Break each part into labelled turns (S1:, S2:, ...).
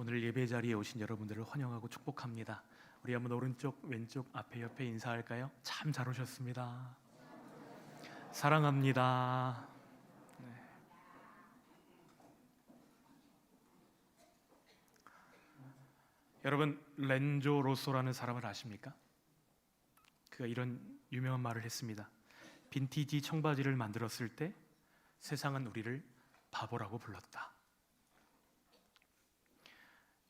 S1: 오늘 예배 자리에 오신 여러분들을 환영하고 축복합니다. 우리 한번 오른쪽, 왼쪽, 앞에, 옆에 인사할까요? 참 잘 오셨습니다. 사랑합니다. 네. 여러분, 렌조 로소라는 사람을 아십니까? 그가 이런 유명한 말을 했습니다. 빈티지 청바지를 만들었을 때 세상은 우리를 바보라고 불렀다.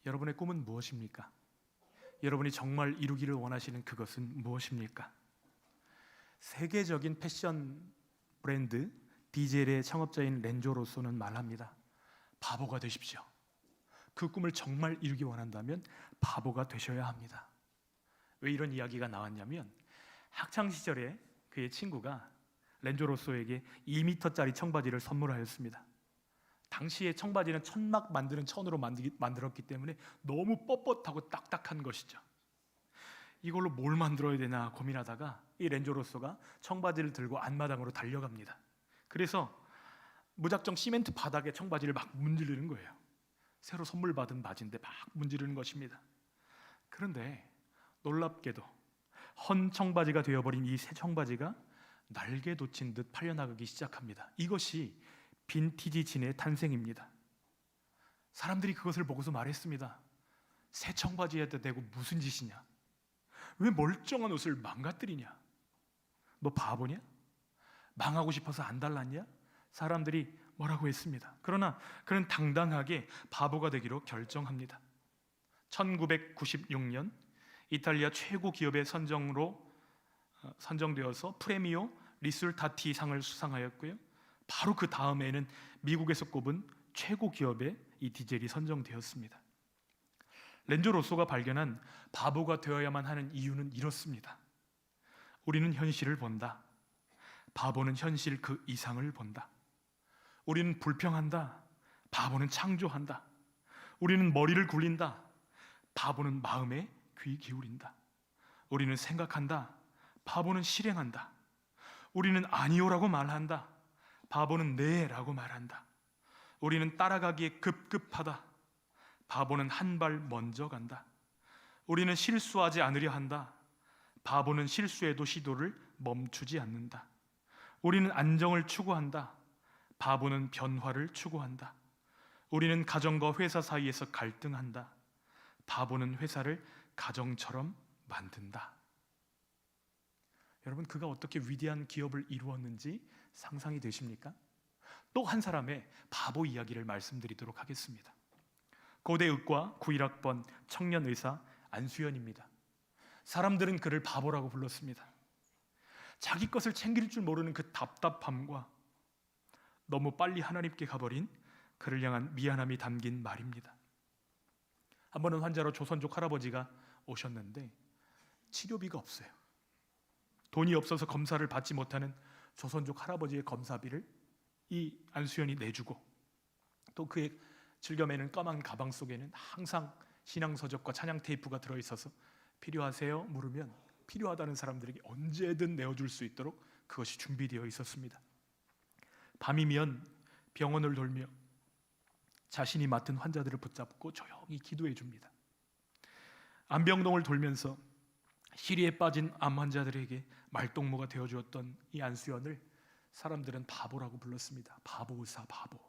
S1: 여러분의 꿈은 무엇입니까? 여러분이 정말 이루기를 원하시는 그것은 무엇입니까? 세계적인 패션 브랜드 디젤의 창업자인 렌조 로소는 말합니다. 바보가 되십시오. 그 꿈을 정말 이루기 원한다면 바보가 되셔야 합니다. 왜 이런 이야기가 나왔냐면 학창시절에 그의 친구가 렌조 로소에게 2m짜리 청바지를 선물하였습니다. 당시에 청바지는 천막 만드는 천으로 만들었기 때문에 너무 뻣뻣하고 딱딱한 것이죠. 이걸로 뭘 만들어야 되나 고민하다가 이 렌조 로소가 청바지를 들고 앞마당으로 달려갑니다. 그래서 무작정 시멘트 바닥에 청바지를 막 문지르는 거예요. 새로 선물 받은 바지인데 막 문지르는 것입니다. 그런데 놀랍게도 헌 청바지가 되어버린 이 새 청바지가 날개 돋친 듯 팔려나가기 시작합니다. 이것이 빈티지 진의 탄생입니다. 사람들이 그것을 보고서 말했습니다. 새 청바지에다 대고 무슨 짓이냐? 왜 멀쩡한 옷을 망가뜨리냐? 너 바보냐? 망하고 싶어서 안 달랐냐? 사람들이 뭐라고 했습니다. 그러나 그는 당당하게 바보가 되기로 결정합니다. 1996년 이탈리아 최고 기업의 선정되어서 프레미오 리술타티 상을 수상하였고요. 바로 그 다음에는 미국에서 꼽은 최고 기업의 이 디젤이 선정되었습니다. 렌조 로소가 발견한 바보가 되어야만 하는 이유는 이렇습니다. 우리는 현실을 본다. 바보는 현실 그 이상을 본다. 우리는 불평한다. 바보는 창조한다. 우리는 머리를 굴린다. 바보는 마음에 귀 기울인다. 우리는 생각한다. 바보는 실행한다. 우리는 아니오라고 말한다. 바보는 네라고 말한다. 우리는 따라가기에 급급하다. 바보는 한 발 먼저 간다. 우리는 실수하지 않으려 한다. 바보는 실수해도 시도를 멈추지 않는다. 우리는 안정을 추구한다. 바보는 변화를 추구한다. 우리는 가정과 회사 사이에서 갈등한다. 바보는 회사를 가정처럼 만든다. 여러분, 그가 어떻게 위대한 기업을 이루었는지 상상이 되십니까? 또 한 사람의 바보 이야기를 말씀드리도록 하겠습니다. 고대 의과 91학번 청년 의사 안수연입니다. 사람들은 그를 바보라고 불렀습니다. 자기 것을 챙길 줄 모르는 그 답답함과 너무 빨리 하나님께 가버린 그를 향한 미안함이 담긴 말입니다. 한 번은 환자로 조선족 할아버지가 오셨는데 치료비가 없어요. 돈이 없어서 검사를 받지 못하는 조선족 할아버지의 검사비를 이 안수연이 내주고, 또 그의 즐겨매는 까만 가방 속에는 항상 신앙서적과 찬양 테이프가 들어있어서 필요하세요? 물으면 필요하다는 사람들에게 언제든 내어줄 수 있도록 그것이 준비되어 있었습니다. 밤이면 병원을 돌며 자신이 맡은 환자들을 붙잡고 조용히 기도해 줍니다. 안병동을 돌면서 시리에 빠진 암 환자들에게 말동무가 되어주었던 이 안수연을 사람들은 바보라고 불렀습니다. 바보 의사, 바보.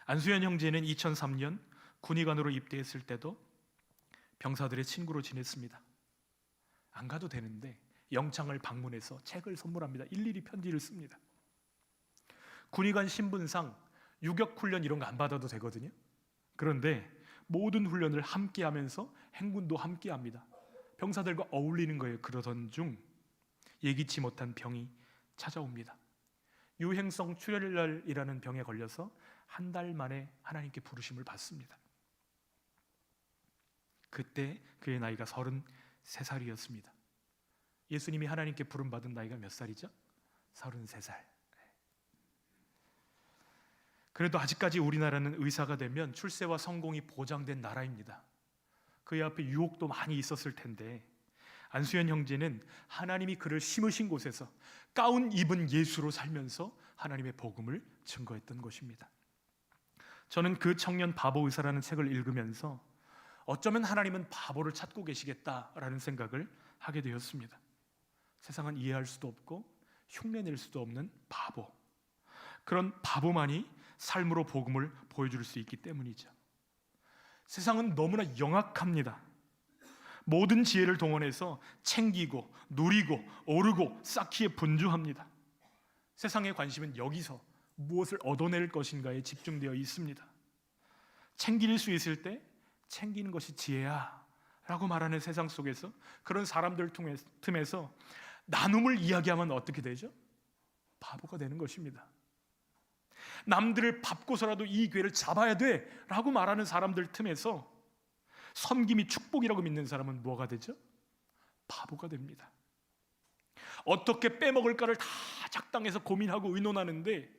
S1: 안수연 형제는 2003년 군의관으로 입대했을 때도 병사들의 친구로 지냈습니다. 안 가도 되는데 영창을 방문해서 책을 선물합니다. 일일이 편지를 씁니다. 군의관 신분상 유격훈련 이런 거 안 받아도 되거든요. 그런데 모든 훈련을 함께 하면서 행군도 함께 합니다. 병사들과 어울리는 거예요. 그러던 중 예기치 못한 병이 찾아옵니다. 유행성 출혈이라는 병에 걸려서 한 달 만에 하나님께 부르심을 받습니다. 그때 그의 나이가 33살이었습니다. 예수님이 하나님께 부름받은 나이가 몇 살이죠? 33살. 그래도 아직까지 우리나라는 의사가 되면 출세와 성공이 보장된 나라입니다. 그의 앞에 유혹도 많이 있었을 텐데 안수연 형제는 하나님이 그를 심으신 곳에서 가운 입은 예수로 살면서 하나님의 복음을 증거했던 것입니다. 저는 그 청년 바보 의사라는 책을 읽으면서 어쩌면 하나님은 바보를 찾고 계시겠다라는 생각을 하게 되었습니다. 세상은 이해할 수도 없고 흉내낼 수도 없는 바보, 그런 바보만이 삶으로 복음을 보여줄 수 있기 때문이죠. 세상은 너무나 영악합니다. 모든 지혜를 동원해서 챙기고 누리고 오르고 쌓기에 분주합니다. 세상의 관심은 여기서 무엇을 얻어낼 것인가에 집중되어 있습니다. 챙길 수 있을 때 챙기는 것이 지혜야 라고 말하는 세상 속에서, 그런 사람들 틈에서 나눔을 이야기하면 어떻게 되죠? 바보가 되는 것입니다. 남들을 밟고서라도 이 기회를 잡아야 돼 라고 말하는 사람들 틈에서 섬김이 축복이라고 믿는 사람은 뭐가 되죠? 바보가 됩니다. 어떻게 빼먹을까를 다 작당해서 고민하고 의논하는데,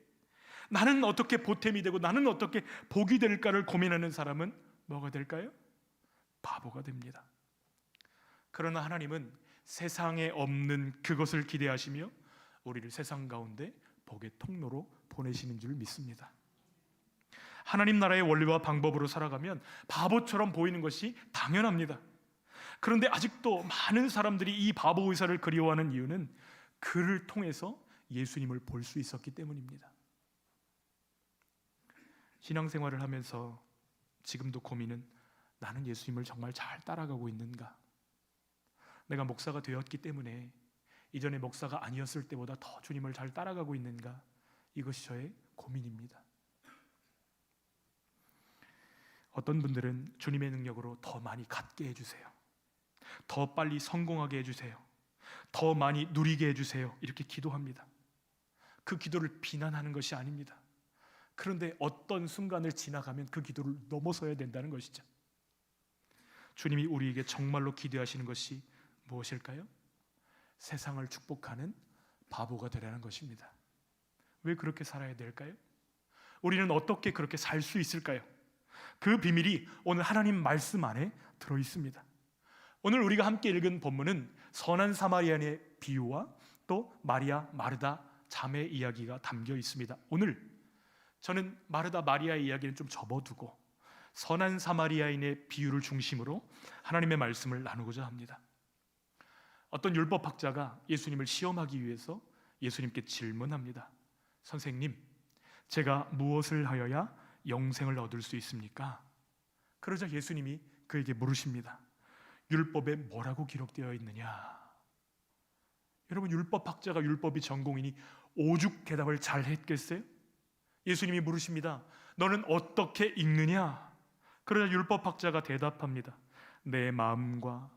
S1: 나는 어떻게 보탬이 되고 나는 어떻게 복이 될까를 고민하는 사람은 뭐가 될까요? 바보가 됩니다. 그러나 하나님은 세상에 없는 그것을 기대하시며 우리를 세상 가운데 복의 통로로 보내시는 줄 믿습니다. 하나님 나라의 원리와 방법으로 살아가면 바보처럼 보이는 것이 당연합니다. 그런데 아직도 많은 사람들이 이 바보 의사를 그리워하는 이유는 그를 통해서 예수님을 볼 수 있었기 때문입니다. 신앙생활을 하면서 지금도 고민은, 나는 예수님을 정말 잘 따라가고 있는가? 내가 목사가 되었기 때문에 이전에 목사가 아니었을 때보다 더 주님을 잘 따라가고 있는가? 이것이 저의 고민입니다. 어떤 분들은 주님의 능력으로 더 많이 갖게 해주세요, 더 빨리 성공하게 해주세요, 더 많이 누리게 해주세요, 이렇게 기도합니다. 그 기도를 비난하는 것이 아닙니다. 그런데 어떤 순간을 지나가면 그 기도를 넘어서야 된다는 것이죠. 주님이 우리에게 정말로 기대하시는 것이 무엇일까요? 세상을 축복하는 바보가 되라는 것입니다. 왜 그렇게 살아야 될까요? 우리는 어떻게 그렇게 살 수 있을까요? 그 비밀이 오늘 하나님 말씀 안에 들어 있습니다. 오늘 우리가 함께 읽은 본문은 선한 사마리아인의 비유와 또 마리아, 마르다 자매 이야기가 담겨 있습니다. 오늘 저는 마르다, 마리아의 이야기는 좀 접어두고 선한 사마리아인의 비유를 중심으로 하나님의 말씀을 나누고자 합니다. 어떤 율법학자가 예수님을 시험하기 위해서 예수님께 질문합니다. 선생님, 제가 무엇을 하여야 영생을 얻을 수 있습니까? 그러자 예수님이 그에게 물으십니다. 율법에 뭐라고 기록되어 있느냐? 여러분, 율법학자가 율법이 전공이니 오죽 대답을 잘 했겠어요? 예수님이 물으십니다. 너는 어떻게 읽느냐? 그러자 율법학자가 대답합니다. 내 마음과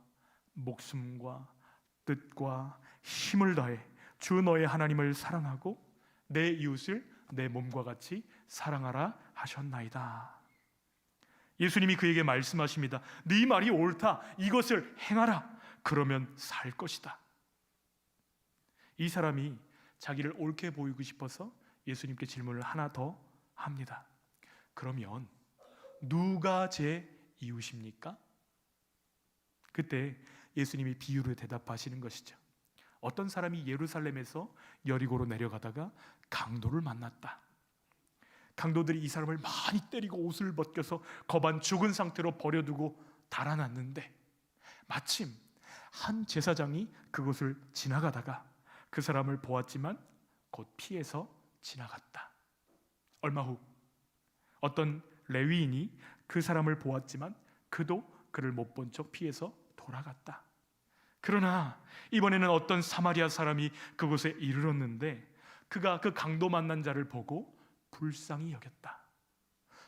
S1: 목숨과 뜻과 힘을 다해 주 너의 하나님을 사랑하고 내 이웃을 내 몸과 같이 사랑하라 하셨나이다. 예수님이 그에게 말씀하십니다. 네 말이 옳다. 이것을 행하라. 그러면 살 것이다. 이 사람이 자기를 옳게 보이고 싶어서 예수님께 질문을 하나 더 합니다. 그러면 누가 제 이웃입니까? 그때 예수님이 비유로 대답하시는 것이죠. 어떤 사람이 예루살렘에서 여리고로 내려가다가 강도를 만났다. 강도들이 이 사람을 많이 때리고 옷을 벗겨서 거반 죽은 상태로 버려두고 달아났는데, 마침 한 제사장이 그곳을 지나가다가 그 사람을 보았지만 곧 피해서 지나갔다. 얼마 후 어떤 레위인이 그 사람을 보았지만 그도 그를 못 본 척 피해서 돌아갔다. 그러나 이번에는 어떤 사마리아 사람이 그곳에 이르렀는데 그가 그 강도 만난 자를 보고 불쌍히 여겼다.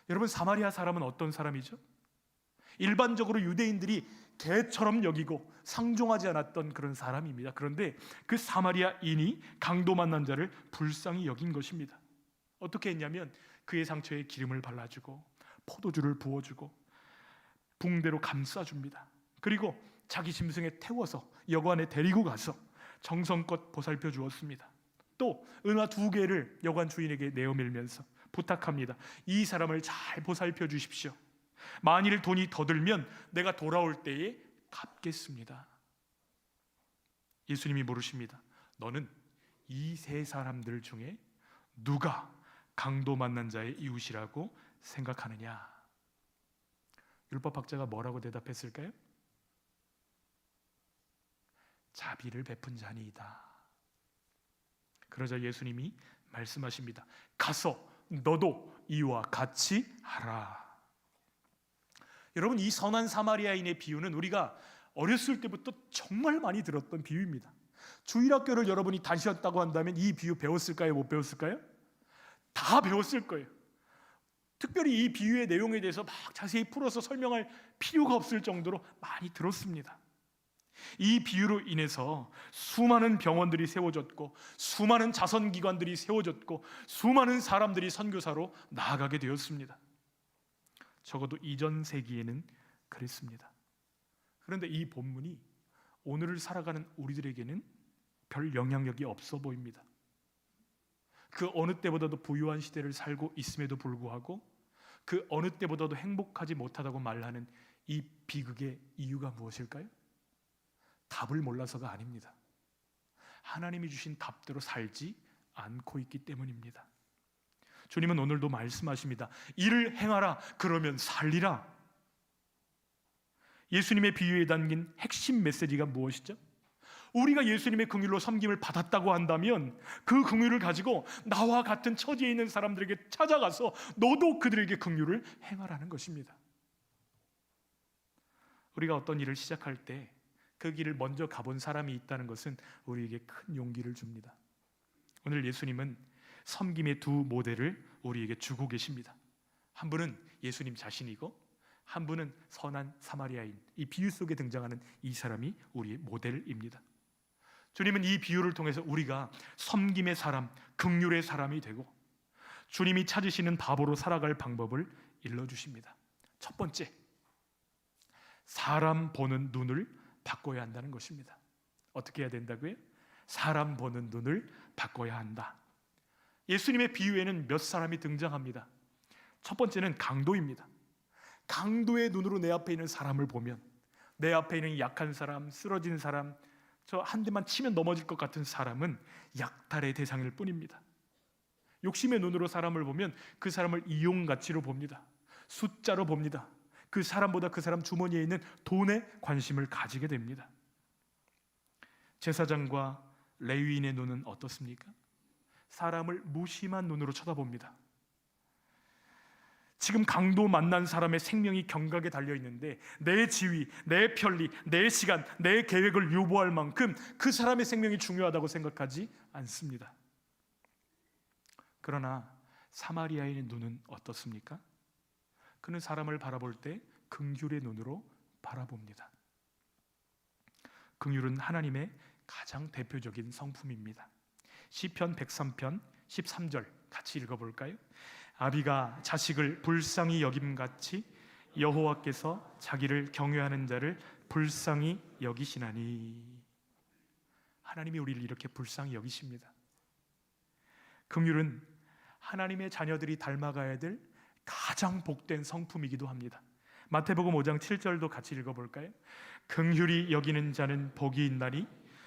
S1: 여러분, 사마리아 사람은 어떤 사람이죠? 일반적으로 유대인들이 개처럼 여기고 상종하지 않았던 그런 사람입니다. 그런데 그 사마리아인이 강도 만난 자를 불쌍히 여긴 것입니다. 어떻게 했냐면 그의 상처에 기름을 발라주고 포도주를 부어주고 붕대로 감싸줍니다. 그리고 자기 짐승에 태워서 여관에 데리고 가서 정성껏 보살펴 주었습니다. 또 은화 2개를 여관 주인에게 내어밀면서 부탁합니다. 이 사람을 잘 보살펴 주십시오. 만일 돈이 더 들면 내가 돌아올 때에 갚겠습니다. 예수님이 물으십니다. 너는 이 세 사람들 중에 누가 강도 만난 자의 이웃이라고 생각하느냐? 율법학자가 뭐라고 대답했을까요? 자비를 베푼 자니이다. 그러자 예수님이 말씀하십니다. 가서 너도 이와 같이 하라. 여러분, 이 선한 사마리아인의 비유는 우리가 어렸을 때부터 정말 많이 들었던 비유입니다. 주일학교를 여러분이 다니셨다고 한다면 이 비유 배웠을까요? 못 배웠을까요? 다 배웠을 거예요. 특별히 이 비유의 내용에 대해서 막 자세히 풀어서 설명할 필요가 없을 정도로 많이 들었습니다. 이 비유로 인해서 수많은 병원들이 세워졌고, 수많은 자선기관들이 세워졌고, 수많은 사람들이 선교사로 나아가게 되었습니다. 적어도 이전 세기에는 그랬습니다. 그런데 이 본문이 오늘을 살아가는 우리들에게는 별 영향력이 없어 보입니다. 그 어느 때보다도 부유한 시대를 살고 있음에도 불구하고 그 어느 때보다도 행복하지 못하다고 말하는 이 비극의 이유가 무엇일까요? 답을 몰라서가 아닙니다. 하나님이 주신 답대로 살지 않고 있기 때문입니다. 주님은 오늘도 말씀하십니다. 이를 행하라, 그러면 살리라. 예수님의 비유에 담긴 핵심 메시지가 무엇이죠? 우리가 예수님의 긍휼로 섬김을 받았다고 한다면 그 긍휼을 가지고 나와 같은 처지에 있는 사람들에게 찾아가서 너도 그들에게 긍휼을 행하라는 것입니다. 우리가 어떤 일을 시작할 때 그 길을 먼저 가본 사람이 있다는 것은 우리에게 큰 용기를 줍니다. 오늘 예수님은 섬김의 두 모델을 우리에게 주고 계십니다. 한 분은 예수님 자신이고 한 분은 선한 사마리아인, 이 비유 속에 등장하는 이 사람이 우리의 모델입니다. 주님은 이 비유를 통해서 우리가 섬김의 사람, 긍휼의 사람이 되고 주님이 찾으시는 바보로 살아갈 방법을 일러주십니다. 첫 번째, 사람 보는 눈을 바꿔야 한다는 것입니다. 어떻게 해야 된다고요? 사람 보는 눈을 바꿔야 한다. 예수님의 비유에는 몇 사람이 등장합니다. 첫 번째는 강도입니다. 강도의 눈으로 내 앞에 있는 사람을 보면, 내 앞에 있는 약한 사람, 쓰러진 사람, 저 한 대만 치면 넘어질 것 같은 사람은 약탈의 대상일 뿐입니다. 욕심의 눈으로 사람을 보면 그 사람을 이용 가치로 봅니다. 숫자로 봅니다. 그 사람보다 그 사람 주머니에 있는 돈에 관심을 가지게 됩니다. 제사장과 레위인의 눈은 어떻습니까? 사람을 무심한 눈으로 쳐다봅니다. 지금 강도 만난 사람의 생명이 경각에 달려있는데 내 지위, 내 편리, 내 시간, 내 계획을 유보할 만큼 그 사람의 생명이 중요하다고 생각하지 않습니다. 그러나 사마리아인의 눈은 어떻습니까? 그는 사람을 바라볼 때 긍휼의 눈으로 바라봅니다. 긍휼은 하나님의 가장 대표적인 성품입니다. 시편 103편 13절 같이 읽어볼까요? 아비가 자식을 불쌍히 여김같이 여호와께서 자기를 경외하는 자를 불쌍히 여기시나니. 하나님이 우리를 이렇게 불쌍히 여기십니다. 긍휼은 하나님의 자녀들이 닮아가야 될 가장 복된 성품이기도 합니다. 마태복음 5장 7절도 같이 읽어볼까요? 긍휼히 여기는 자는 복이 있나니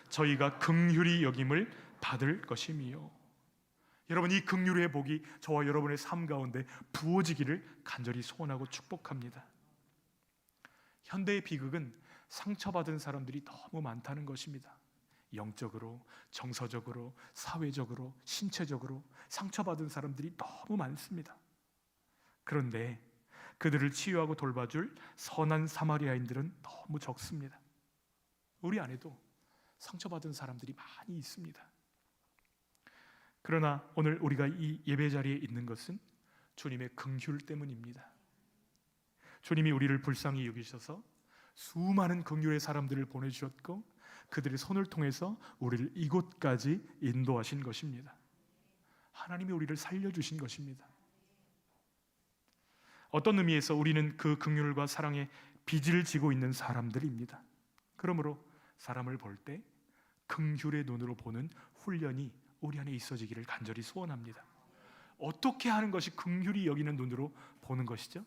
S1: 저희가 긍휼히 여김을 받을 것이미요. 여러분, 이 긍휼의 복이 저와 여러분의 삶 가운데 부어지기를 간절히 소원하고 축복합니다. 현대의 비극은 상처받은 사람들이 너무 많다는 것입니다. 영적으로, 정서적으로, 사회적으로, 신체적으로 상처받은 사람들이 너무 많습니다. 그런데 그들을 치유하고 돌봐줄 선한 사마리아인들은 너무 적습니다. 우리 안에도 상처받은 사람들이 많이 있습니다. 그러나 오늘 우리가 이 예배 자리에 있는 것은 주님의 긍휼 때문입니다. 주님이 우리를 불쌍히 여기셔서 수많은 긍휼의 사람들을 보내주셨고 그들의 손을 통해서 우리를 이곳까지 인도하신 것입니다. 하나님이 우리를 살려주신 것입니다. 어떤 의미에서 우리는 그 긍휼과 사랑의 빚을 지고 있는 사람들입니다. 그러므로 사람을 볼 때 긍휼의 눈으로 보는 훈련이 우리 안에 있어지기를 간절히 소원합니다. 어떻게 하는 것이 긍휼히 여기는 눈으로 보는 것이죠?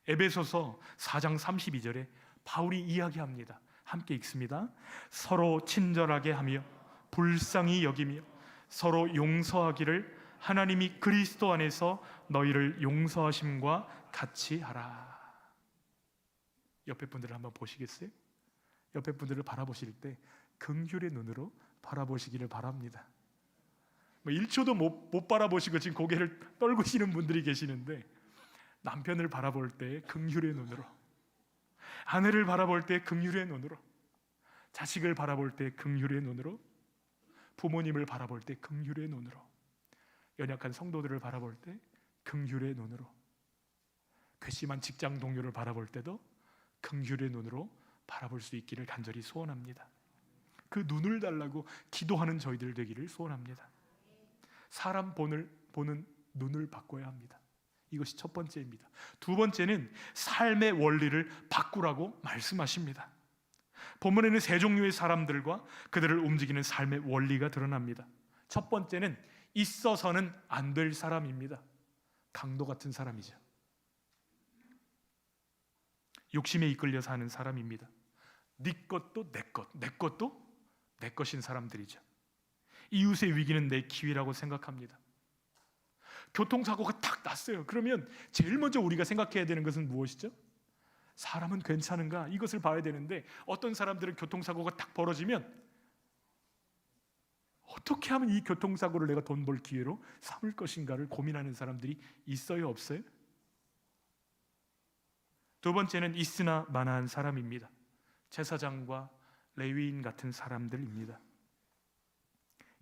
S1: 에베소서 4장 32절에 바울이 이야기합니다. 함께 읽습니다. 서로 친절하게 하며 불쌍히 여기며 서로 용서하기를 하나님이 그리스도 안에서 너희를 용서하심과 같이 하라. 옆에 분들을 한번 보시겠어요? 옆에 분들을 바라보실 때 긍휼의 눈으로 바라보시기를 바랍니다. 1초도 못 바라보시고 지금 고개를 떨구시는 분들이 계시는데, 남편을 바라볼 때 긍휼의 눈으로, 아내를 바라볼 때 긍휼의 눈으로, 자식을 바라볼 때 긍휼의 눈으로, 부모님을 바라볼 때 긍휼의 눈으로, 연약한 성도들을 바라볼 때 긍휼의 눈으로, 괘씸한 직장 동료를 바라볼 때도 긍휼의 눈으로 바라볼 수 있기를 간절히 소원합니다. 그 눈을 달라고 기도하는 저희들 되기를 소원합니다. 사람 보는 눈을 바꿔야 합니다. 이것이 첫 번째입니다. 두 번째는 삶의 원리를 바꾸라고 말씀하십니다. 본문에는 세 종류의 사람들과 그들을 움직이는 삶의 원리가 드러납니다. 첫 번째는 있어서는 안 될 사람입니다. 강도 같은 사람이죠. 욕심에 이끌려 사는 사람입니다. 네 것도 내 것, 내 것도 내 것인 사람들이죠. 이웃의 위기는 내 기회라고 생각합니다. 교통사고가 딱 났어요. 그러면 제일 먼저 우리가 생각해야 되는 것은 무엇이죠? 사람은 괜찮은가? 이것을 봐야 되는데, 어떤 사람들은 교통사고가 딱 벌어지면 어떻게 하면 이 교통사고를 내가 돈 벌 기회로 삼을 것인가를 고민하는 사람들이 있어요, 없어요? 두 번째는 있으나 마나한 사람입니다. 제사장과 레위인 같은 사람들입니다.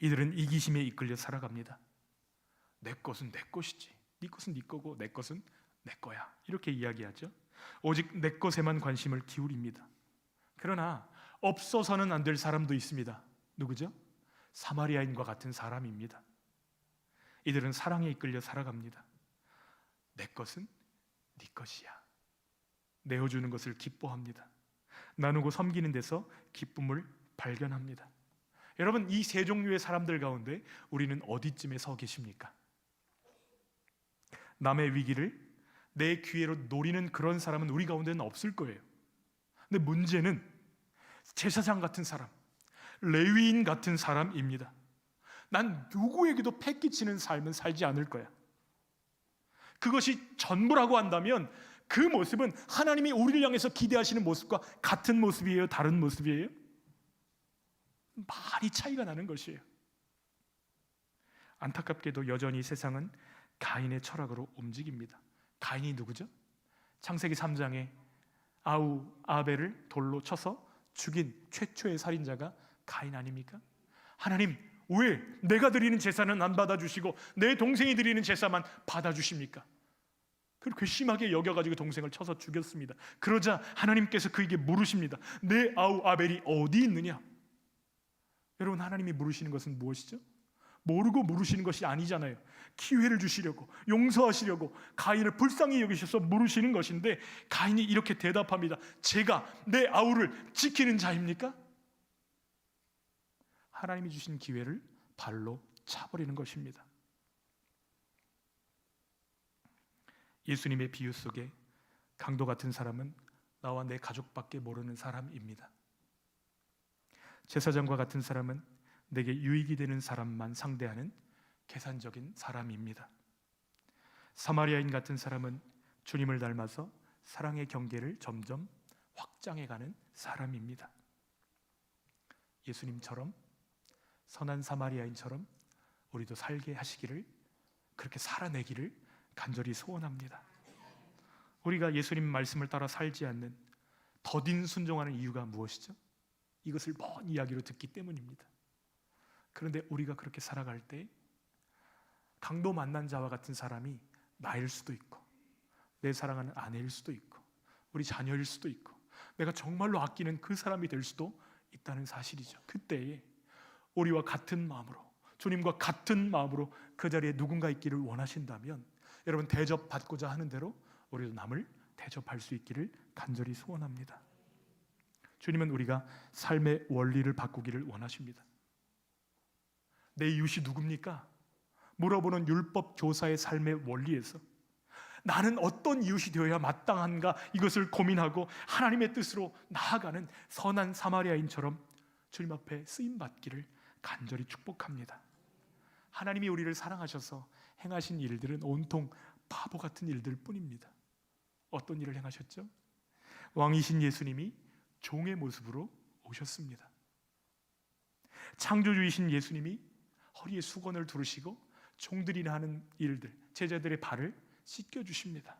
S1: 이들은 이기심에 이끌려 살아갑니다. 내 것은 내 것이지, 네 것은 네 거고 내 것은 내 거야, 이렇게 이야기하죠. 오직 내 것에만 관심을 기울입니다. 그러나 없어서는 안 될 사람도 있습니다. 누구죠? 사마리아인과 같은 사람입니다. 이들은 사랑에 이끌려 살아갑니다. 내 것은 네 것이야. 내어주는 것을 기뻐합니다. 나누고 섬기는 데서 기쁨을 발견합니다. 여러분, 이 세 종류의 사람들 가운데 우리는 어디쯤에 서 계십니까? 남의 위기를 내 기회로 노리는 그런 사람은 우리 가운데는 없을 거예요. 근데 문제는 제사장 같은 사람, 레위인 같은 사람입니다. 난 누구에게도 패기치는 삶은 살지 않을 거야. 그것이 전부라고 한다면 그 모습은 하나님이 우리를 향해서 기대하시는 모습과 같은 모습이에요? 다른 모습이에요? 많이 차이가 나는 것이에요. 안타깝게도 여전히 세상은 가인의 철학으로 움직입니다. 가인이 누구죠? 창세기 3장에 아벨을 돌로 쳐서 죽인 최초의 살인자가 가인 아닙니까? 하나님, 왜 내가 드리는 제사는 안 받아주시고 내 동생이 드리는 제사만 받아주십니까? 그리고 괘씸하게 여겨가지고 동생을 쳐서 죽였습니다. 그러자 하나님께서 그에게 물으십니다. 내 아우 아벨이 어디 있느냐? 여러분, 하나님이 물으시는 것은 무엇이죠? 모르고 물으시는 것이 아니잖아요. 기회를 주시려고, 용서하시려고 가인을 불쌍히 여기셔서 물으시는 것인데, 가인이 이렇게 대답합니다. 제가 내 아우를 지키는 자입니까? 하나님이 주신 기회를 발로 차버리는 것입니다. 예수님의 비유 속에 강도 같은 사람은 나와 내 가족밖에 모르는 사람입니다. 제사장과 같은 사람은 내게 유익이 되는 사람만 상대하는 계산적인 사람입니다. 사마리아인 같은 사람은 주님을 닮아서 사랑의 경계를 점점 확장해가는 사람입니다. 예수님처럼, 선한 사마리아인처럼 우리도 살게 하시기를, 그렇게 살아내기를 간절히 소원합니다. 우리가 예수님 말씀을 따라 살지 않는, 더딘 순종하는 이유가 무엇이죠? 이것을 먼 이야기로 듣기 때문입니다. 그런데 우리가 그렇게 살아갈 때 강도 만난 자와 같은 사람이 나일 수도 있고, 내 사랑하는 아내일 수도 있고, 우리 자녀일 수도 있고, 내가 정말로 아끼는 그 사람이 될 수도 있다는 사실이죠. 그때에 우리와 같은 마음으로, 주님과 같은 마음으로 그 자리에 누군가 있기를 원하신다면, 여러분, 대접받고자 하는 대로 우리도 남을 대접할 수 있기를 간절히 소원합니다. 주님은 우리가 삶의 원리를 바꾸기를 원하십니다. 내 이웃이 누굽니까? 물어보는 율법 교사의 삶의 원리에서 나는 어떤 이웃이 되어야 마땅한가, 이것을 고민하고 하나님의 뜻으로 나아가는 선한 사마리아인처럼 주님 앞에 쓰임받기를 간절히 축복합니다. 하나님이 우리를 사랑하셔서 행하신 일들은 온통 바보 같은 일들 뿐입니다. 어떤 일을 행하셨죠? 왕이신 예수님이 종의 모습으로 오셨습니다. 창조주이신 예수님이 허리에 수건을 두르시고 종들이 하는 일들, 제자들의 발을 씻겨주십니다.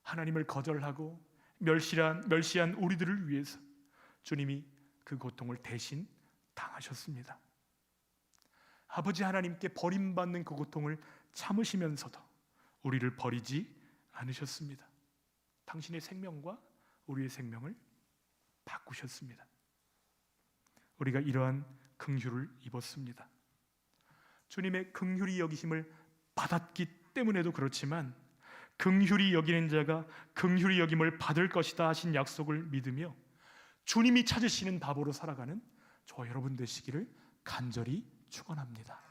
S1: 하나님을 거절하고 멸시한 우리들을 위해서 주님이 그 고통을 대신 당하셨습니다. 아버지 하나님께 버림받는 그 고통을 참으시면서도 우리를 버리지 않으셨습니다. 당신의 생명과 우리의 생명을 바꾸셨습니다. 우리가 이러한 긍휼을 입었습니다. 주님의 긍휼히 여기심을 받았기 때문에도 그렇지만 긍휼히 여기는 자가 긍휼히 여김을 받을 것이다 하신 약속을 믿으며 주님이 찾으시는 바보로 살아가는 저와 여러분 되시기를 간절히 축원합니다.